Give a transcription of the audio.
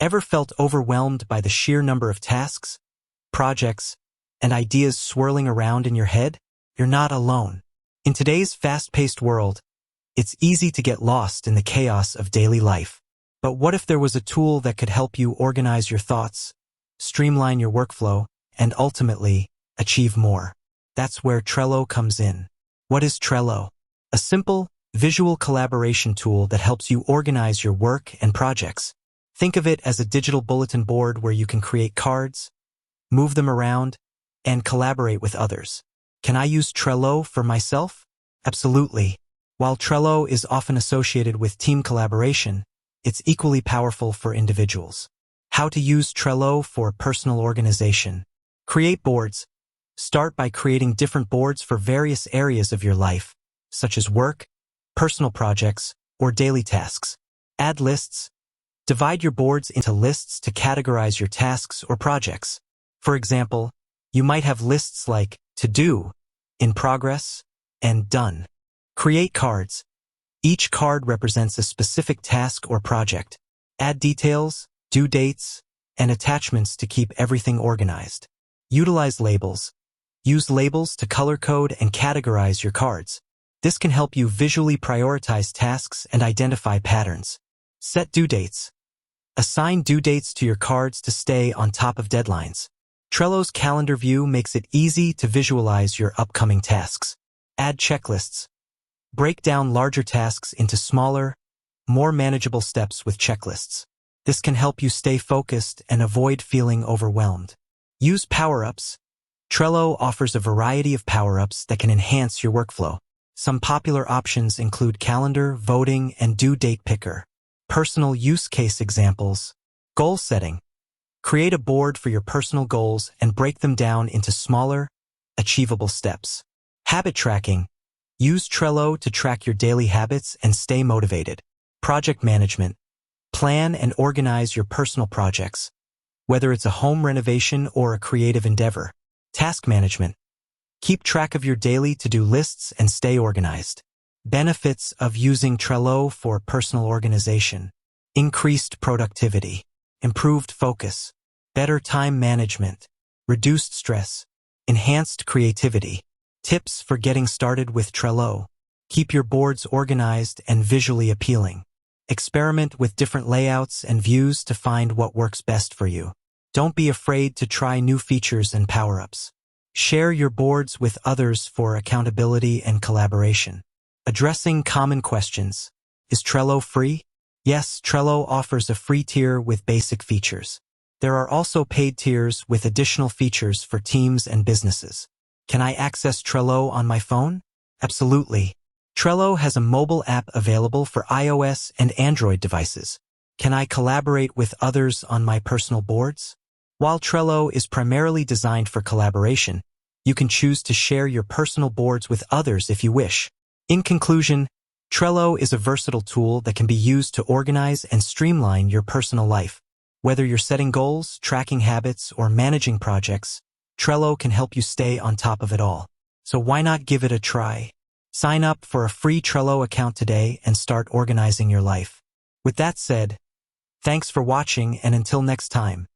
Ever felt overwhelmed by the sheer number of tasks, projects, and ideas swirling around in your head? You're not alone. In today's fast-paced world, it's easy to get lost in the chaos of daily life. But what if there was a tool that could help you organize your thoughts, streamline your workflow, and ultimately achieve more? That's where Trello comes in. What is Trello? A simple, visual collaboration tool that helps you organize your work and projects. Think of it as a digital bulletin board where you can create cards, move them around, and collaborate with others. Can I use Trello for myself? Absolutely. While Trello is often associated with team collaboration, it's equally powerful for individuals. How to use Trello for personal organization. Create boards. Start by creating different boards for various areas of your life, such as work, personal projects, or daily tasks. Add lists. Divide your boards into lists to categorize your tasks or projects. For example, you might have lists like to do, in progress, and done. Create cards. Each card represents a specific task or project. Add details, due dates, and attachments to keep everything organized. Utilize labels. Use labels to color code and categorize your cards. This can help you visually prioritize tasks and identify patterns. Set due dates. Assign due dates to your cards to stay on top of deadlines. Trello's calendar view makes it easy to visualize your upcoming tasks. Add checklists. Break down larger tasks into smaller, more manageable steps with checklists. This can help you stay focused and avoid feeling overwhelmed. Use power-ups. Trello offers a variety of power-ups that can enhance your workflow. Some popular options include calendar, voting, and due date picker. Personal use case examples. Goal setting. Create a board for your personal goals and break them down into smaller, achievable steps. Habit tracking. Use Trello to track your daily habits and stay motivated. Project management. Plan and organize your personal projects, whether it's a home renovation or a creative endeavor. Task management. Keep track of your daily to-do lists and stay organized. Benefits of using Trello for personal organization. Increased productivity, improved focus, better time management, reduced stress, enhanced creativity. Tips for getting started with Trello. Keep your boards organized and visually appealing. Experiment with different layouts and views to find what works best for you. Don't be afraid to try new features and power-ups. Share your boards with others for accountability and collaboration. Addressing common questions. Is Trello free? Yes, Trello offers a free tier with basic features. There are also paid tiers with additional features for teams and businesses. Can I access Trello on my phone? Absolutely. Trello has a mobile app available for iOS and Android devices. Can I collaborate with others on my personal boards? While Trello is primarily designed for collaboration, you can choose to share your personal boards with others if you wish. In conclusion, Trello is a versatile tool that can be used to organize and streamline your personal life. Whether you're setting goals, tracking habits, or managing projects, Trello can help you stay on top of it all. So why not give it a try? Sign up for a free Trello account today and start organizing your life. With that said, thanks for watching, and until next time.